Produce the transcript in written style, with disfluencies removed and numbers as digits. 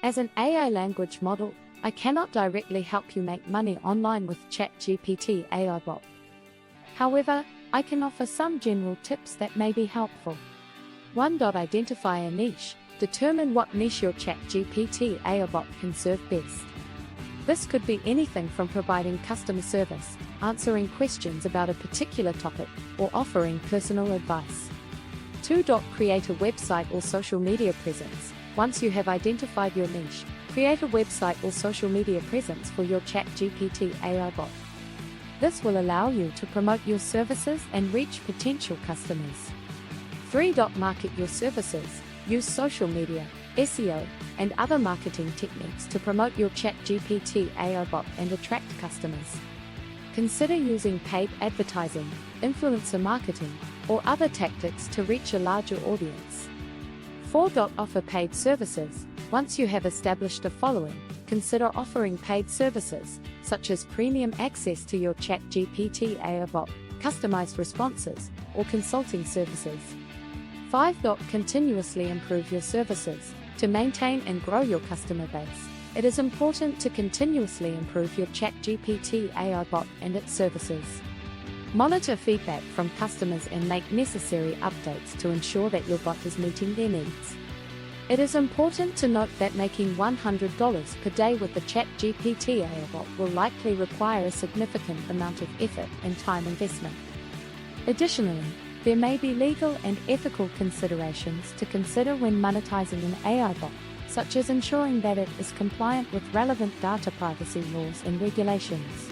As an AI language model, I cannot directly help you make money online with ChatGPT AI Bot. However, I can offer some general tips that may be helpful. 1. Identify a niche. Determine what niche your ChatGPT AI Bot can serve best. This could be anything from providing customer service, answering questions about a particular topic, or offering personal advice. 2. Create a website or social media presence. Once you have identified your niche, create a website or social media presence for your ChatGPT AI Bot. This will allow you to promote your services and reach potential customers. 3. Market your services. Use social media, SEO, and other marketing techniques to promote your ChatGPT AI Bot and attract customers. Consider using paid advertising, influencer marketing, or other tactics to reach a larger audience. 4. Offer paid services. Once you have established a following, consider offering paid services, such as premium access to your ChatGPT AI Bot, customized responses, or consulting services. 5. Continuously improve your services. To maintain and grow your customer base, it is important to continuously improve your ChatGPT AI Bot and its services. Monitor feedback from customers and make necessary updates to ensure that your bot is meeting their needs. It is important to note that making $100 per day with the ChatGPT AI Bot will likely require a significant amount of effort and time investment. Additionally, there may be legal and ethical considerations to consider when monetizing an AI bot, such as ensuring that it is compliant with relevant data privacy laws and regulations.